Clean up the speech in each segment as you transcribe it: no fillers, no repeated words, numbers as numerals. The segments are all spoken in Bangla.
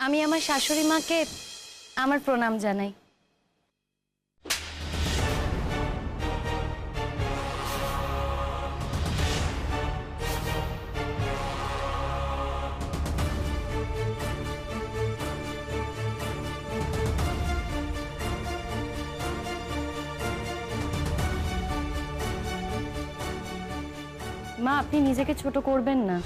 আমি আমার শাশুড়ি মাকে আমার প্রণাম জানাই। মা, আপনি নিজেকে ছোট করবেন না।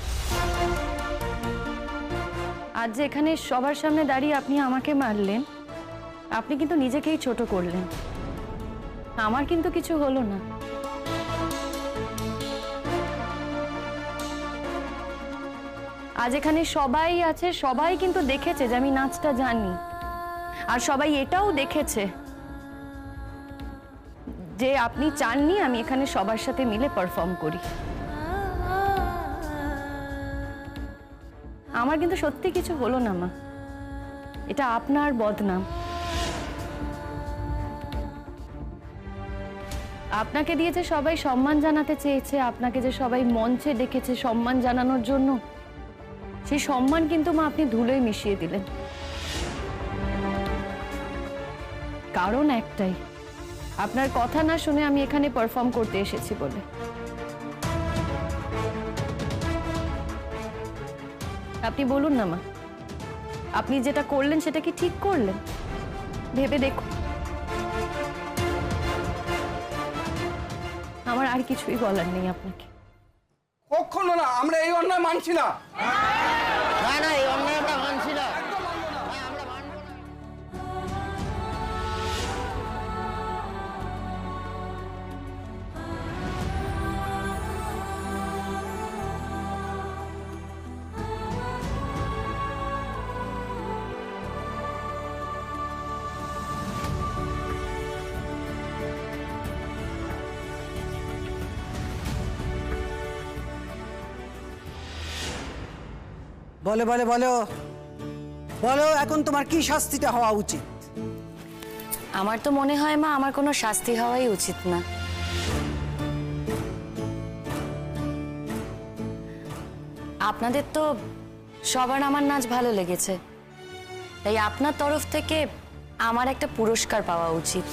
আজ যে এখানে সবার সামনে দাঁড়িয়ে আপনি আমাকে মারলেন, আপনি কিন্তু নিজেকেই ছোট করলেন। আমার কিন্তু কিছু হলো না। আজ এখানে সবাই আছে, সবাই কিন্তু দেখেছে যে আমি নাচটা জানি, আর সবাই এটাও দেখেছে যে আপনি চাননি আমি এখানে সবার সাথে মিলে পারফর্ম করি। আমার কিন্তু সত্যি কিছু হলো না মা, এটা আপনার বদনাম। আপনাকে দিয়েছে সবাই সম্মান জানাতে চেয়েছে, আপনাকে যে সবাই মঞ্চে ডেকেছে সম্মান জানানোর জন্য, সেই সম্মান কিন্তু মা আপনি ধুলোয় মিশিয়ে দিলেন। কারণ একটাই, আপনার কথা না শুনে আমি এখানে পারফর্ম করতে এসেছি বলে। আপনি বলুন না মা, আপনি যেটা করলেন সেটা কি ঠিক করলেন? ভেবে দেখুন। আমার আর কিছুই বলার নেই আপনাকে। কখনো না, আমরা এই অন্যায় মানছি না। না না, এই অন্যায় আমরা মানছি না। বলো বলো বলো বলো, এখন তোমার কি শাস্তিটা হওয়া উচিত? আমার তো মনে হয় মা আমার কোনো শাস্তি হওয়াই উচিত না। আপনাদের তো সবার আমার নাচ ভালো লেগেছে, তাই আপনার তরফ থেকে আমার একটা পুরস্কার পাওয়া উচিত।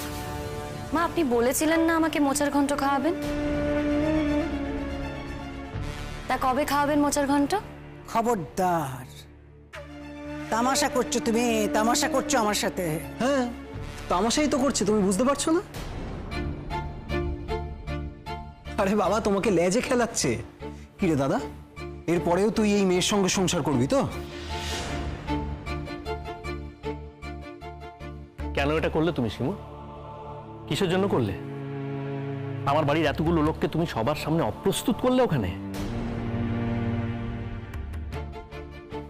মা, আপনি বলেছিলেন না আমাকে মোচার ঘন্ট খাওয়াবেন, তা কবে খাওয়াবেন মোচার ঘন্ট? খবরদার, তামাশা করছো তুমি, তামাশা করছো আমার সাথে। হ্যাঁ, তামাশাই তো করছে, তুমি বুঝতে পারছো না? আরে বাবা, তোমাকে লেজে খেলাচ্ছে। কি রে দাদা, এরপরেও তুই এই মেয়ের সঙ্গে সংসার করবি তো? কেন এটা করলে তুমি শিমু? কিসের জন্য করলে? আমার বাড়ির এতগুলো লোককে তুমি সবার সামনে অপ্রস্তুত করলে ওখানে।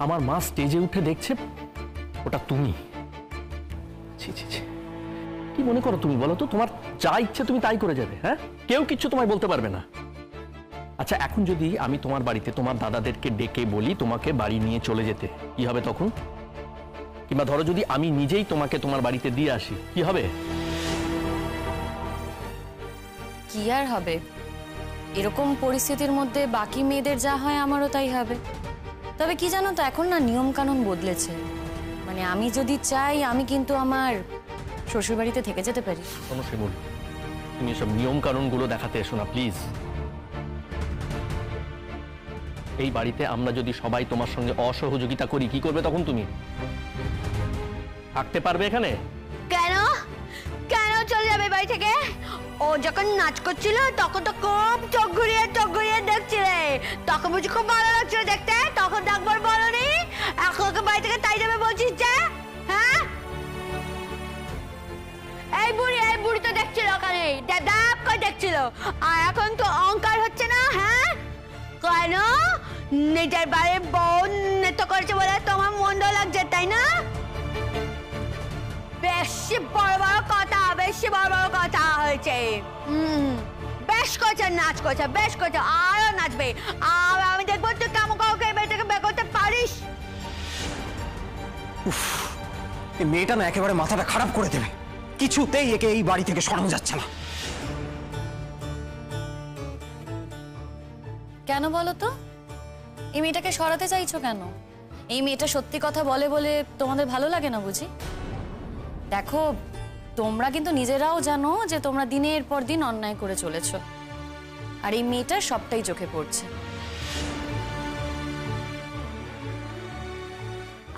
আমার মা স্টেজে উঠে দেখছে ওটা তুমি। ছি ছি ছি, কি মনে করো তুমি বলো তো? তোমার যা ইচ্ছে তুমি তাই করে যাবে, হ্যাঁ? কেউ কিচ্ছু তোমায় বলতে পারবে না। আচ্ছা, এখন যদি আমি তোমার বাড়িতে তোমার দাদাদেরকে ডেকে বলি তোমাকে বাড়ি নিয়ে চলে যেতে, কি হবে তখন? কিংবা ধরো যদি আমি নিজেই তোমাকে তোমার বাড়িতে দিয়ে আসি, কি হবে? কি আর হবে, এরকম পরিস্থিতির মধ্যে বাকি মেয়েদের যা হয় আমারও তাই হবে। তবে কি জানো তো, এখন না নিয়ম কানুন বদলেছে, মানে আমি যদি চাই আমি কিন্তু আমার শ্বশুরবাড়িতে থেকে যেতে পারি। কোনো শিমুল, তুমি এসব নিয়ম কানুনগুলো দেখাতে এসো না প্লিজ। এই বাড়িতে আমরা যদি সবাই তোমার সঙ্গে অসহযোগিতা করি, কি করবে তখন তুমি? থাকতে পারবে এখানে? কেন কেন চলে যাবে বাড়ি থেকে? ও যখন নাচ করছিল তখন তো খুব চোখ ঘুরিয়ে দেখছিলে, তখন বুঝি খুব ভালো লাগছিল দেখতে, তখন তো একবার বলনি। এখন ওকে বাড়ি থেকে তাই যাবে বলছিস যে? হ্যাঁ, এই বুড়ি তো দেখছিল ওখানে, দেব করে দেখছিল, আর এখন তো অহংকার হচ্ছে না? হ্যাঁ, কেন? নিজের বাড়ির বউ নৃত্য করেছে বলে তোমার মন্দ লাগছে, তাই না? বেশি বড় বড় কথা হয়েছে। বেশ করছে, নাচ করছে, বেশ করছে, আরো নাচবে। আর আমি দেখবো তুই কেমন কাউকে এবার থেকে বের করতে পারিস। এই মেয়েটা না একেবারে মাথাটা খারাপ করে দেবে, কিছুতেই একে এই বাড়ি থেকে সরানো যাচ্ছে না। কেন বলো তো, এই মেয়েটাকে সরাতে চাইছো কেন? এই মেয়েটা সত্যি কথা বলে বলে তোমাদের ভালো লাগে না বুঝি? দেখো, তোমরা কিন্তু নিজেরাও জানো যে তোমরা দিনের পর দিন অন্যায় করে চলেছো, আর এই মেয়েটার সবটাই চোখে পড়ছে।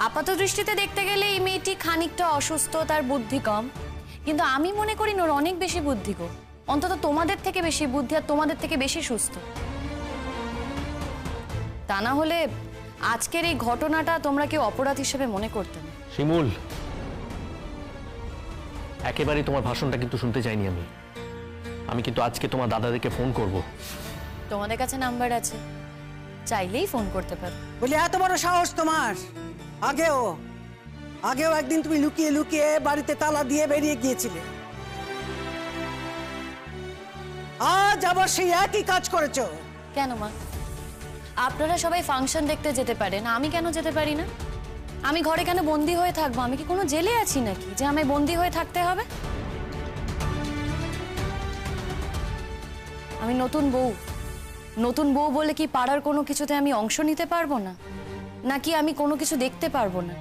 আপাত দৃষ্টিতে দেখতে গেলে এই মেয়েটি খানিকটা অসুস্থ, তার বুদ্ধি কম, কিন্তু আমি মনে করি ওর অনেক বেশি বুদ্ধি গো। অন্তত তোমাদের থেকে বেশি বুদ্ধি আর তোমাদের থেকে বেশি সুস্থ। তা না হলে আজকের এই ঘটনাটা তোমরা কেউ অপরাধ হিসেবে মনে করতে না। শিমুল, একেবারেই তোমার ভাষণটা কিন্তু শুনতে চাইনি আমি। আমি কিন্তু আজকে তোমার দাদাদেরকে ফোন করব। তোমাদের কাছে নাম্বার আছে, চাইলেই ফোন করতে পারো। বলি এত বড় সাহস তোমার? আগেও একদিন তুমি লুকিয়ে লুকিয়ে বাড়িতে তালা দিয়ে বেরিয়ে গিয়েছিলে, আজ আবার সেই একই কাজ করেছো। কেন মা? আপনারা সবাই ফাংশন দেখতে যেতে পারেন, আমি কেন যেতে পারি না? আমি ঘরে কেন বন্দি হয়ে থাকবো? আমি কি কোনো জেলে আছি নাকি যে আমি বন্দি হয়ে থাকতে হবে? আমি নতুন বউ বলে কি পাড়ার কোনো কিছুতে আমি অংশ নিতে পারবো না, নাকি আমি কোনো কিছু দেখতে পারবো না?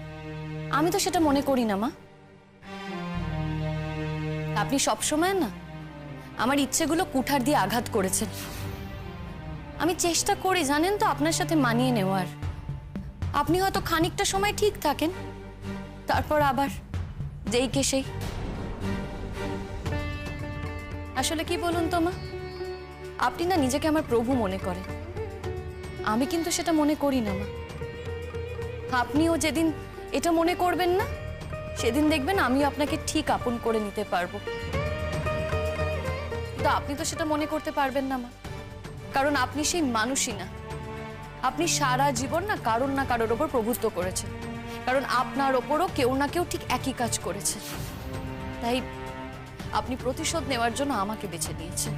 আমি তো সেটা মনে করি না মা। আপনি সবসময় না আমার ইচ্ছেগুলো কুঠার দিয়ে আঘাত করেছেন। আমি চেষ্টা করি জানেন তো আপনার সাথে মানিয়ে নেওয়ার। আপনি হয়তো খানিকটা সময় ঠিক থাকেন, তারপর আবার যেই কে সেই। আসলে কি বলুন তো মা, আপনি না নিজেকে আমার প্রভু মনে করেন, আমি কিন্তু সেটা মনে করি না মা। আপনিও যেদিন এটা মনে করবেন না, সেদিন দেখবেন আমিও আপনাকে ঠিক আপন করে নিতে পারবো। তো আপনি তো সেটা মনে করতে পারবেন না মা, কারণ আপনি সেই মানুষই না। আপনি সারা জীবন না কারোর ওপর প্রভুত্ব করেছেন, কারণ আপনার ওপরও কেউ না কেউ ঠিক একই কাজ করেছে। তাই আপনি প্রতিশোধ নেওয়ার জন্য আমাকে বেছে নিয়েছেন।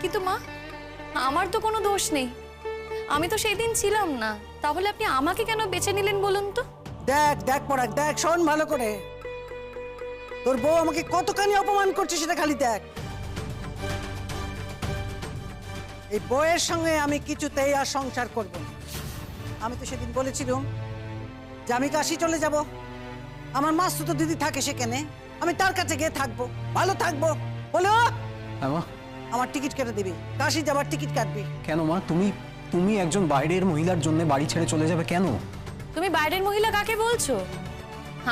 কিন্তু মা, আমার তো কোনো দোষ নেই, আমি তো সেই দিন ছিলাম না, তাহলে আপনি আমাকে কেন বেছে নিলেন বলুন তো? দেখ পরাগ, দেখ, শোন ভালো করে। তোর বউ আমাকে কতখানি অপমান করছে সেটা খালি দেখ। এই বউয়ের সঙ্গে আমি কিছুতেই আর সংসার করব না। আমি তো সেদিন বলেছিলাম যে আমি কাশি চলে যাব, আমার মাসতুতো দিদি থাকে সেখানে, আমি তার কাছে গিয়ে থাকবো, ভালো থাকবো। বলো হ্যাঁ মা। আমার টিকিট কেটে দিবি, কাশি যাবার টিকিট কাটবি। কেন মা? তুমি একজন বাইরের মহিলার জন্য বাড়ি ছেড়ে চলে যাবে কেন? তুমি বাইরের মহিলা কাকে বলছো?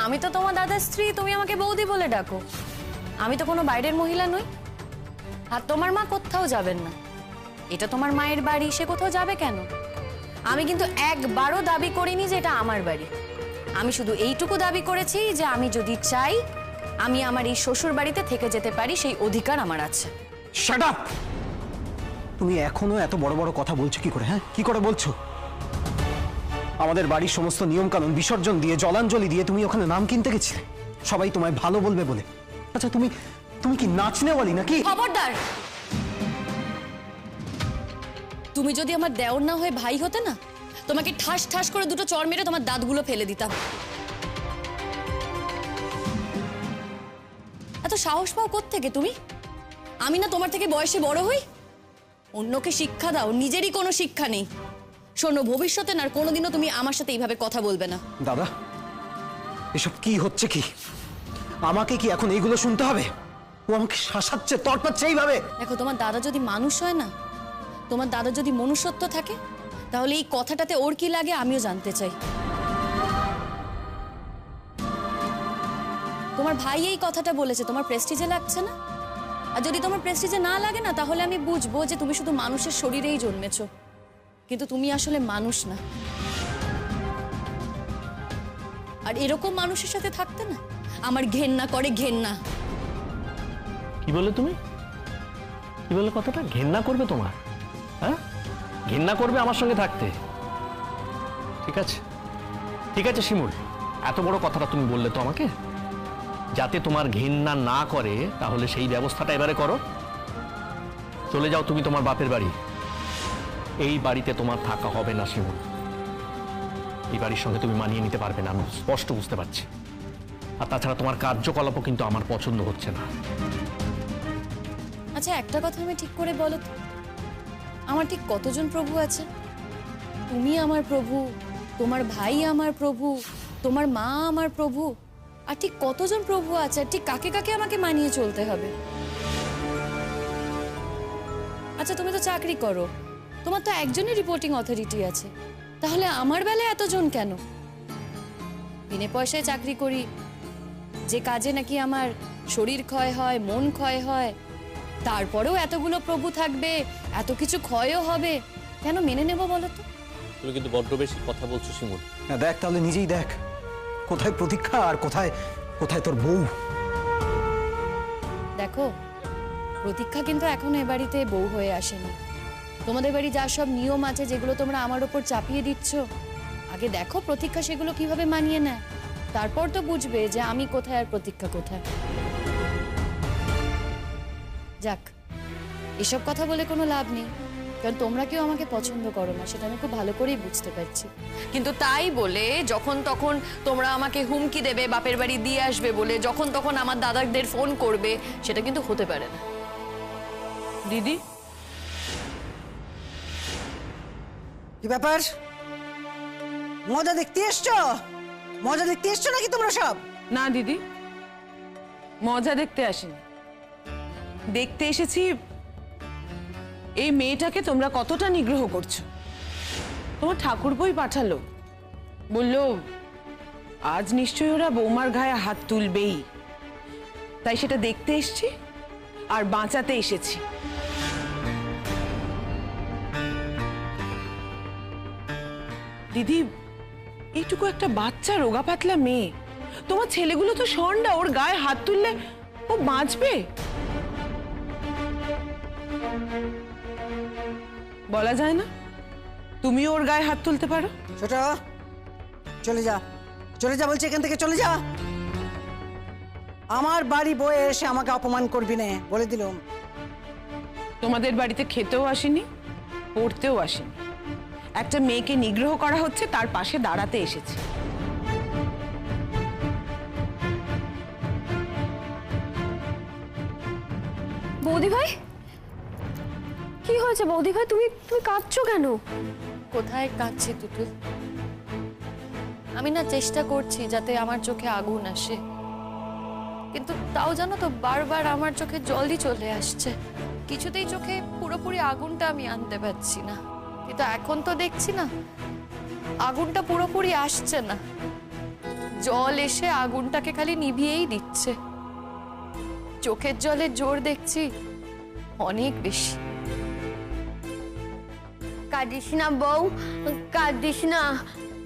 আমি তো তোমার দাদার স্ত্রী, তুমি আমাকে বৌদি বলে ডাকো। আমি তো কোনো বাইরের মহিলা নই। আর তোমার মা কোথাও যাবেন না, এটা তোমার মায়ের বাড়ি, সে কোথাও যাবে কেন? আমি কিন্তু একবারও দাবি করিনি যে এটা আমার বাড়ি। আমি শুধু এইটুকু দাবি করেছি যে আমি যদি চাই আমি আমার এই শ্বশুর বাড়িতে থেকে যেতে পারি, সেই অধিকার আমার আছে। Shut up! তুমি এখনো এত বড় বড় কথা বলছো কি করে? হ্যাঁ, কি করে বলছো? আমাদের বাড়ির সমস্ত নিয়ম কানুন বিসর্জন দিয়ে, জলাঞ্জলি দিয়ে তুমি ওখানে নাম কিনতে গেছিলে সবাই তোমায় ভালো বলবে বলে। আচ্ছা, তুমি কি নাচনে বলি নাকি? খবরদার! তুমি যদি আমার দেওর না হয়ে ভাই হতে না, তোমাকে ঠাস ঠাস করে দুটো চড় মেরে তোমার দাঁতগুলো ফেলে দিতাম। এত সাহস পাও কোত্থেকে তুমি? আমি না তোমার থেকে বয়সে বড় হই? অন্যকে শিক্ষা দাও, নিজেরই কোনো শিক্ষা নেই। শোনো, ভবিষ্যতে না আর কোনোদিনও তুমি আমার সাথে এইভাবে কথা বলবে না। দাদা, এসব কি হচ্ছে? কি আমাকে কি এখন এইগুলো শুনতে হবে? ও আমাকে শাসাচ্ছে, তড়পাচ্ছে এইভাবে। দেখো, তোমার দাদা যদি মানুষ হয় না, তোমার দাদা যদি মনুষ্যত্ব থাকে, তাহলে এই কথাটাতে ওর কি লাগে আমিও জানতে চাই। তোমার ভাই এই কথাটা বলেছে, তোমার প্রেস্টিজে লাগছে না? আর যদি তোমার প্রেস্টিজে না লাগে না, তাহলে আমি বুঝবো যে তুমি শুধু মানুষের শরীরেই জন্মেছো, কিন্তু তুমি আসলে মানুষ না। আর এরকম মানুষের সাথে থাকতে না আমার ঘেন্না করে, ঘেন্না। কি বলে তুমি? কি বলে কথাটা? ঘেন্না করবে তোমার? হ্যাঁ, ঘেন্না করবে আমার সঙ্গে থাকতে? ঠিক আছে, ঠিক আছে শিমুল, এত বড় কথাটা তুমি বললে তো আমাকে, যাতে তোমার ঘেন্না না করে, তাহলে সেই ব্যবস্থাটা এবারে করো। চলে যাও তুমি তোমার বাপের বাড়ি। এই বাড়িতে তোমার থাকা হবে না শিমুল। এই বাড়ির সঙ্গে তুমি মানিয়ে নিতে পারবে না, আমি স্পষ্ট বুঝতে পারছি। আর তাছাড়া তোমার কার্যকলাপও কিন্তু আমার পছন্দ হচ্ছে না। আচ্ছা, একটা কথা আমি ঠিক করে বলো তো, আমার ঠিক কতজন প্রভু আছে? তুমি আমার প্রভু তোমার ভাই আমার প্রভু, তোমার মা আমার প্রভু, আর ঠিক কতজন প্রভু আছে, আর ঠিক কাকে কাকে আমাকে মানিয়ে চলতে হবে? আচ্ছা, তুমি তো চাকরি করো, তোমার তো একজনই রিপোর্টিং অথরিটি আছে, তাহলে আমার বেলায় এতজন কেন? বিনে পয়সায় চাকরি করি, যে কাজে নাকি আমার শরীর ক্ষয় হয়, মন ক্ষয় হয়, তারপরেও এতগুলো প্রভু থাকবে, এত কিছু ক্ষয়ও হবে, কেন মেনে নেব বলো তো? তুমি কিন্তু বড্ড বেশি কথা বলছো শিমুল। হ্যাঁ, দেখ তাহলে নিজেই দেখ, কোথায় প্রতীক্ষা আর কোথায় কোথায় তোর বউ। দেখো, প্রতীক্ষা কিন্তু এখনো এ বাড়িতে বউ হয়ে আসেনি। তোমাদের বাড়ি যা সব নিয়ম আছে যেগুলো তোমরা আমার ওপর চাপিয়ে দিচ্ছ, আগে দেখো প্রতীক্ষা সেগুলো কিভাবে মানিয়ে নেয়, তারপর তো বুঝবে যে আমি কোথায় আর প্রতীক্ষা কোথায়। যাক, এসব কথা বলে কোনো লাভ নেই, কারণ তোমরা কেউ আমাকে পছন্দ করো না, সেটা আমি খুব ভালো করেই বুঝতে পারছি। কিন্তু তাই বলে যখন তখন তোমরা আমাকে হুমকি দেবে, বাপের বাড়ি দিয়ে আসবে বলে যখন তখন আমার দাদাদের ফোন করবে, সেটা কিন্তু হতে পারে না। দিদি, কি ব্যাপার? মজা দেখতে এসছো? মজা দেখতে এসছো নাকি তোমরা সব? না দিদি, মজা দেখতে আসিনি, দেখতে এসেছি এই মেয়েটাকে তোমরা কতটা নিগ্রহ করছো। তোমার ঠাকুরপোই পাঠালো, বললো আজ নিশ্চয়ই ওরা বৌমার গায়ে হাত তুলবেই, তাই সেটা দেখতে এসেছি আর বাঁচাতে এসেছি। দিদি, এইটুকু একটা বাচ্চা রোগা পাতলা মেয়ে, তোমার ছেলেগুলো তো ষণ্ডা, ওর গায়ে হাত তুললে ও বাঁচবে? বলা যায় না, তুমিও ওর গায়ে হাত তুলতে পারো। ছোট, চলে যা, চলে যা বলছি, এখান থেকে চলে যা। আমার বাড়ি বয়ে এসে আমাকে অপমান করবি না, বলে দিলাম। তোমাদের বাড়িতে খেতেও আসেনি, পড়তেও আসেনি, একটা মেয়েকে নিগ্রহ করা হচ্ছে তার পাশে দাঁড়াতে এসেছি। বৌদি ভাই, কি হয়েছে বৌদি ভাই? তুমি তুমি কাঁদছো কেন? কোথায় কাঁদছি তুতুল? আমি না চেষ্টা করছি যাতে আমার চোখে আগুন আসে, কিন্তু তাও জানো তো বারবার আমার চোখে জলই চলে আসছে, কিছুতেই চোখে পুরোপুরি আগুনটা আমি আনতে পারছি না। কিন্তু এখন তো দেখছি না আগুনটা পুরোপুরি আসছে না, জল এসে আগুনটাকে খালি নিভিয়েই দিচ্ছে। চোখের জলের জোর দেখছি অনেক বেশি। কাঁদিস না বউ, কাঁদিস না,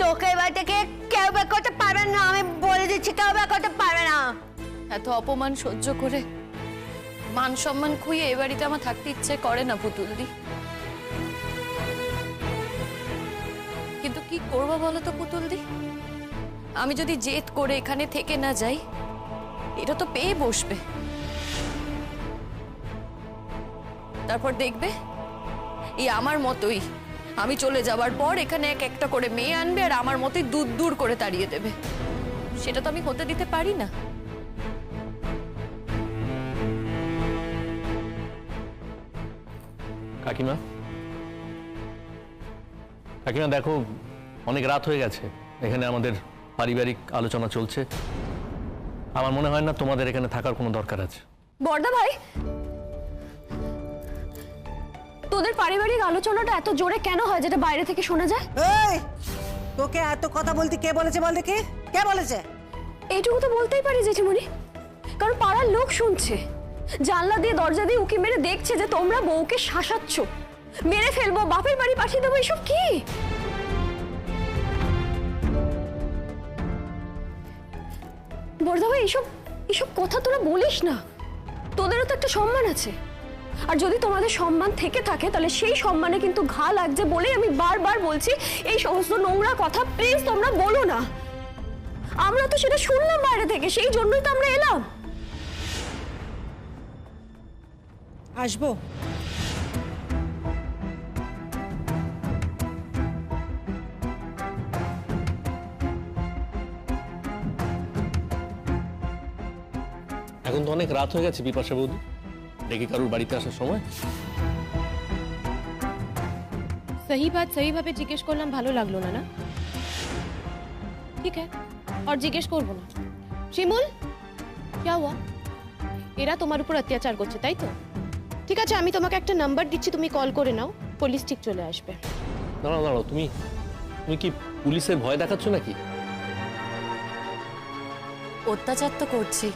তোকে এবার থেকে কেউ বের করতে পারবে না, আমি বলে দিচ্ছি, কেউ বের করতে পারবে না। এত অপমান সহ্য করে মান সম্মান খুইয়ে এ বাড়িতে আমার থাকতে ইচ্ছে করে না পুতুলদি, কিন্তু কি করবো বলো তো পুতুলদি? আমি যদি জেদ করে এখানে থেকে না যাই, এটা তো পেয়ে বসবে, তারপর দেখবে এই আমার মতোই আমি চলে যাবার পর এখানে এক একটা করে মেয়ে আনবে আর আমার মতোই দূর দূর করে তাড়িয়ে দেবে। সেটা তো আমি হতে দিতে পারি না। কাকিমা, কাকিমা দেখো, অনেক রাত হয়ে গেছে, এখানে আমাদের পারিবারিক আলোচনা চলছে, আমার মনে হয় না তোমাদের এখানে থাকার কোনো দরকার আছে। বড়দা ভাই, তোদের পারিবারিক আলোচনাটা এত জোরে কেন হয় যেটা বাইরে থেকে শোনা যায়? এই, তোকে এত কথা বলতে কে বলেছে বল দেখি? কে বলেছে? এইটুকু তো বলতেই পারি জেঠিমণি, কারণ পাড়ার লোক শুনছে, জানলা দিয়ে দরজা দিয়ে উকি মেরে দেখছে যে তোমরা বউকে শাসাচ্ছ, মেরে ফেলবো, বাপের বাড়ি পাঠিয়ে দেবো, এসব কি? বড়দা ভাই, এসব এসব কথা তোরা বলিস না, তোদেরও তো একটা সম্মান আছে, আর যদি তোমাদের সম্মান থেকে থাকে তাহলে সেই সম্মানে কিন্তু ঘা লাগছে বলেই আমি বারবার বলছি এই সমস্ত নোংরা কথা প্লিজ তোমরা বলো না। আমরা তো সেটা শুনলাম বাইরে থেকে, সেই জন্যই তো আমরা এলাম। আসবো। এখন তো অনেক রাত হয়ে গেছে বিপাশা বৌদি, ডেকে কারুর বাড়িতে আসার সময়। সহি ভাবে জিজ্ঞেস করলাম, ভালো লাগলো না? না ठीक है और জিজ্ঞেস করবো না। শিমুল क्या हुआ? এরা তোমার উপর অত্যাচার করছে তাই তো? ঠিক আছে আমি তোমাকে একটা নাম্বার দিচ্ছি, তুমি কল করে নাও, পুলিশ ঠিক চলে আসবে। দাঁড়াও দাঁড়াও, তুমি তুমি কি পুলিশের ভয় দেখাচ্ছ নাকি? অত্যাচার তো করছি,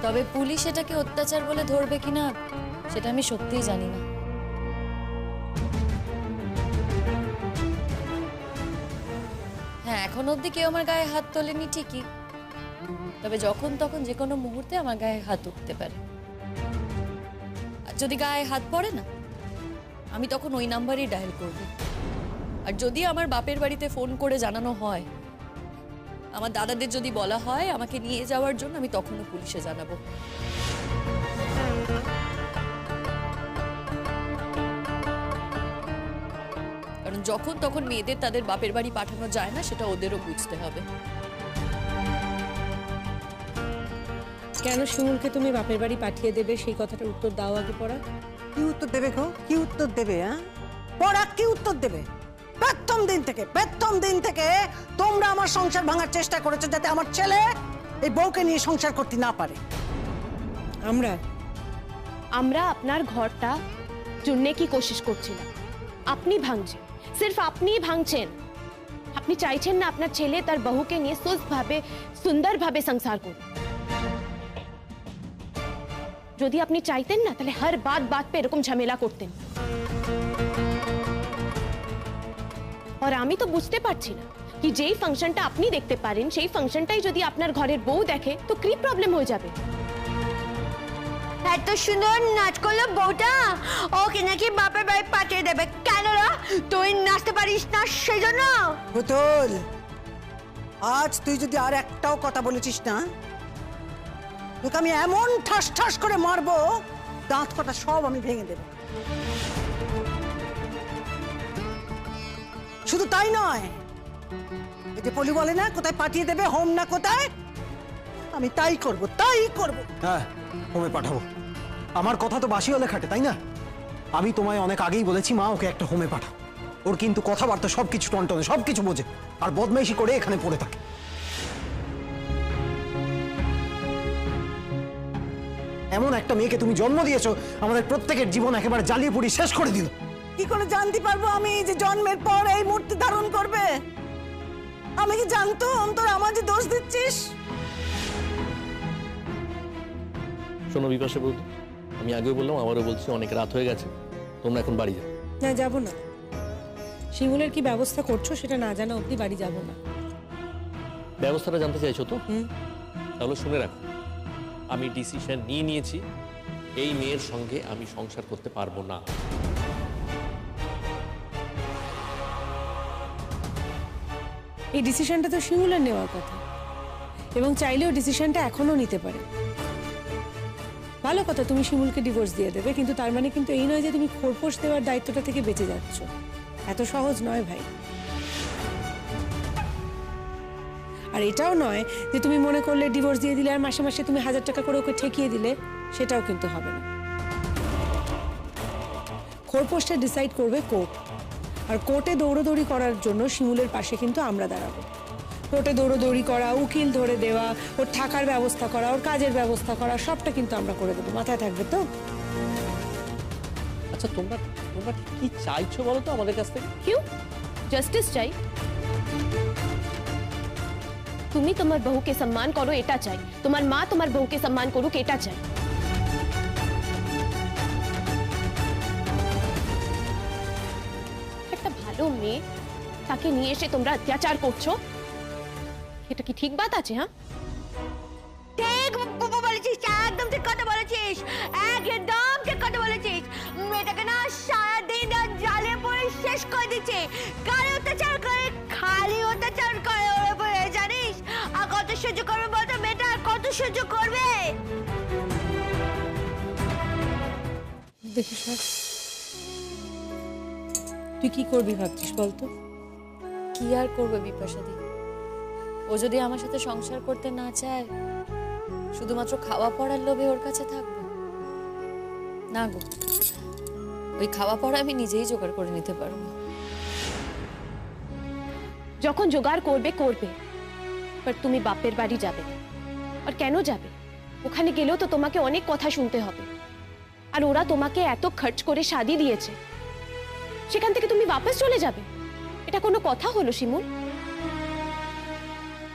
তবে পুলিশ এটাকে অত্যাচার বলে ধরবে কিনা সেটা আমি সত্যিই জানি না। হ্যাঁ, এখন অবধি কেউ আমার গায়ে হাত তোলেনি ঠিকই, তবে যখন তখন যে কোনো মুহূর্তে আমার গায়ে হাত উঠতে পারে। আর যদি গায়ে হাত পড়ে না, আমি তখন ওই নাম্বারই ডায়াল করব। আর যদি আমার বাপের বাড়িতে ফোন করে জানানো হয়, আমার দাদাদের যদি বলা হয় আমাকে নিয়ে যাওয়ার জন্য, আমি তখনও পুলিশে জানাবো। কারণ যখন তখন মেয়েদের তাদের বাপের বাড়ি পাঠানো যায় না, সেটা ওদেরও বুঝতে হবে। কেন শিমুলকে তুমি বাপের বাড়ি পাঠিয়ে দেবে সেই কথাটার উত্তর দাও আগে পড়া। কি উত্তর দেবে গো? কি উত্তর দেবে? হ্যাঁ, পড়া কি উত্তর দেবে? প্রথম দিন থেকে তোমরা আমার সংসার ভাঙার চেষ্টা করেছো, যাতে আমার ছেলে এই বউকে নিয়ে সংসার করতে না পারে। আমরা আপনার ঘরটা চুরনে কি কোশিশ করছিলাম, আপনি ভাঙছেন, সির্ফ আপনিই ভাঙছেন। আপনি চাইছেন না আপনার ছেলে তার বহুকে নিয়ে সুস্থভাবে সুন্দরভাবে সংসার করুন। যদি আপনি চাইতেন না তাহলে হর বাত पे এরকম ঝামেলা করতেন। আর আমি তো বুঝতে পারছি না कि যেই ফাংশনটা আপনি দেখতে পারেন সেই ফাংশনটাই যদি আপনার ঘরের বউ দেখে তো কি প্রবলেম হয়ে যাবে। এত সুন্দর নাচ করলো বউটা, ওকে নাকি বাপের বাড়ি পাঠিয়ে দেবে। কেন রে, তুই নাচতে পারিস না সেই জন্য? পুতুল, আজ তুই যদি আর একটাও কথা বলেছিস না, তোকে আমি এমন ঠাস ঠাস করে মারবো, দাঁত কটা সব আমি ভেঙে দেব। শুধু তাই নয়, এই যে পলি বলে না কোথায় পাঠিয়ে দেবে, হোম না কোথায়, আমি তাই করব। হ্যাঁ, হোমে পাঠাবো। আমার কথা তো বাসি হলে খাটে, তাই না? আমি তোমায় অনেক আগেই বলেছি মা ওকে একটা হোমে পাঠাও। ওর কিন্তু কথাবার্তা সবকিছু টনটনে, সবকিছু বোঝে, আর বদমাইশি করে এখানে পড়ে থাকে। এমন একটা মেয়েকে তুমি জন্ম দিয়েছো, আমাদের প্রত্যেকের জীবন একেবারে জ্বালিয়ে পুড়ি শেষ করে দিল। কি করে জানতে পারবো আমি যে জন্মের পর এই মূর্তি ধারণ করবে? আমি কি জানতাম তোর আমার যে দোষ দিচ্ছিস? শোনো বিপাশা বৌদি, আমি আগেও বললাম আবারও বলছি, অনেক রাত হয়ে গেছে, তোমরা এখন বাড়ি যাও। না, যাবো না। শিমুলের কি ব্যবস্থা করছো সেটা না জানা অবধি বাড়ি যাবো না। ব্যবস্থাটা জানতে চাইছো তো? তাহলে শুনে রাখো, আমি ডিসিশন নিয়েছি, এই মেয়ের সঙ্গে আমি সংসার করতে পারবো না। এই ডিসিশনটা তো শিমুলের নেওয়ার কথা, এবং চাইলেও ডিসিশনটা এখনো নিতে পারে। ভালো কথা, তুমি শিমুলকে ডিভোর্স দিয়ে দেবে, কিন্তু তার মানে কিন্তু এই নয় যে তুমি খোরপোশ দেওয়ার দায়িত্বটা থেকে বেঁচে যাচ্ছ। এত সহজ নয় ভাই। আর এটাও নয় যে তুমি মনে করলে ডিভোর্স দিয়ে দিলে আর মাসে মাসে তুমি 1000 টাকা করে ওকে ঠেকিয়ে দিলে, সেটাও কিন্তু হবে না। খোরপোশটা ডিসাইড করবে কোর্ট, আর কোর্টে দৌড়দৌড়ি করার জন্য শিমুলের পাশে কিন্তু আমরা দাঁড়াবো। কোর্টে দৌড়দৌড়ি করা, উকিল ধরে দেওয়া, ওর থাকার ব্যবস্থা করা, ওর কাজের ব্যবস্থা করা, সবটা কিন্তু আমরা করে দেবো। মাথায় থাকবে তো? আচ্ছা, তোমরা তোমরা কি চাইছো বলো তো আমাদের কাছ থেকে? क्यों? জাস্টিস চাই। তুমি তোমার বহুকে সম্মান করো এটা চাই, তোমার মা তোমার বহুকে সম্মান করুক এটা চাই। একটা ভালো মেয়ে তাকে নিয়ে এসে তোমরা অত্যাচার করছো, এটা কি ঠিক বাত আছে? হ্যাঁ, ঠিক বলেছিস, একদম ঠিক কথা বলেছিস, একদম ঠিক কথা বলেছিস। মেয়েটাকে না সারাদিন জ্বালিয়ে পড়ে শেষ করে দিচ্ছে। খালি অত্যাচার করে ওর উপরে, জানিস? আর কত সহ্য করবে বলতো মেয়েটা, আর কত সহ্য করবে? দেখিস, তুই কি করবি ভাবছিস বলতো? কি আর করবে বিপাশাদি, ও যদি আমার সাথে সংসার করতে না চায়, শুধুমাত্র খাওয়া পড়ার লোভে ওর কাছে থাকবো না গো। ওই খাওয়া পড়া আমি নিজেই জোগাড় করে নিতে পারবো। যখন জোগাড় করবে করবে, पर তুমি বাপের বাড়ি যাবে না। আর কেন যাবে? ওখানে গেলেও তো তোমাকে অনেক কথা শুনতে হবে। আর ওরা তোমাকে এত খরচ করে শাদি দিয়েছে, সেখান থেকে তুমি वापस চলে যাবে? এটা কোনো কথা হলো শিমুল?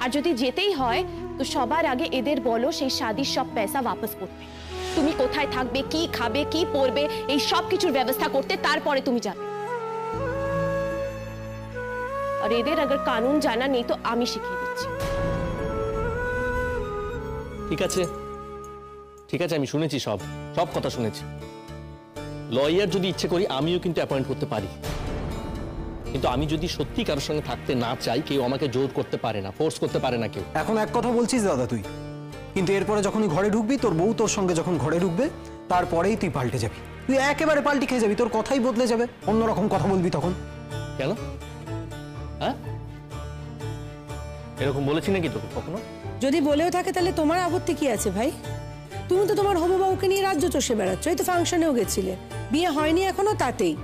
আর যদি যেতেই হয় তো সবার আগে এদের বলো সেই শাদির সব পয়সা वापस করতে। তুমি কোথায় থাকবে, কি খাবে, কি পরবে, এই সব কিছুর ব্যবস্থা করতে, তারপরে তুমি যাবে। আর এদের अगर কানুন জানা নেই তো আমি শিখিয়ে দিচ্ছি। ঠিক আছে, ঠিক আছে, আমি শুনেছি, সব সব কথা শুনেছি। লয়ার যদি ইচ্ছে করি আমিও কিন্তু অ্যাপয়েন্ট করতে পারি, কিন্তু আমি যদি সত্যি কারোর সঙ্গে থাকতে না চাই, কেউ আমাকে জোর করতে পারে না, ফোর্স করতে পারে না কেউ। এখন এক কথা বলছিস দাদা তুই, কিন্তু এরপরে যখনই ঘরে ঢুকবি, তোর বউ তোর সঙ্গে যখন ঘরে ঢুকবে, তারপরেই তুই পাল্টে যাবি। তুই একেবারে পাল্টি খেয়ে যাবি, তোর কথাই বদলে যাবে, অন্যরকম কথা বলবি তখন। কেন? হ্যাঁ, এরকম বলেছি নাকি তোকে কখনো? যদি বলেও থাকে তাহলে তোমার আপত্তি কি আছে ভাই? তুমি তো তোমার হবু বউকে নিয়ে রাজ্য চষে বেড়াচ্ছ, এই তো ফাংশনেও গেছিলে, বিয়ে হয়নি এখনো তাতেই।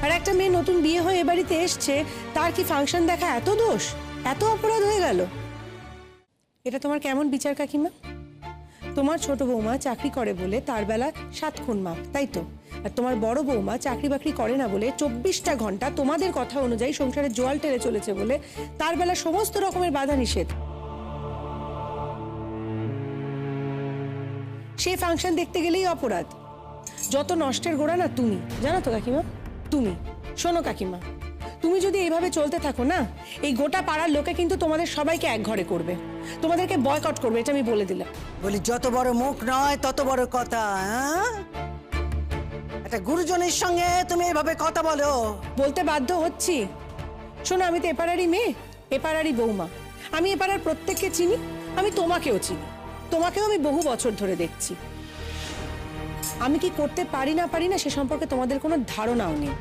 আর একটা মেয়ে নতুন বিয়ে হয়ে এ বাড়িতে এসছে, তার কি ফাংশন দেখা এত দোষ, এত অপরাধ হয়ে গেল? এটা তোমার কেমন বিচার কাকিমা? তোমার ছোট বৌমা চাকরি করে বলে তার বেলা 7 খুন মাপ, তাই তো? আর তোমার বড় বৌমা চাকরি বাকরি করে না বলে 24টা ঘন্টা তোমাদের কথা অনুযায়ী সংসারে জোয়াল টেনে চলেছে বলে তার বেলা সমস্ত রকমের বাধা নিষেধ। সেই ফাংশন দেখতে গেলেই অপরাধ। যত নষ্টের গোড়া না তুমি, জানো তো কাকিমা? তুমি শোনো কাকিমা, তুমি যদি এইভাবে চলতে থাকো না, এই গোটা পাড়ার লোকে কিন্তু তোমাদের সবাইকে এক ঘরে করবে, তোমাদেরকে বয়কট করবে, এটা আমি বলে দিলাম। বলি যত বড় মুখ নয় তত বড় কথা। হ্যাঁ, একটা গুরুজনের সঙ্গে তুমি এভাবে কথা বলো? বলতে বাধ্য হচ্ছি। শোনো, আমি তো এপাড়ারই মেয়ে, এপাড়ারই বৌমা, আমি এপাড়ার প্রত্যেককে চিনি, আমি তোমাকেও চিনি, তোমাকেও আমি বহু বছর ধরে দেখছি। আমি কি করতে পারি না সে সম্পর্কে তোমাদের কোনো ধারণাও নেই।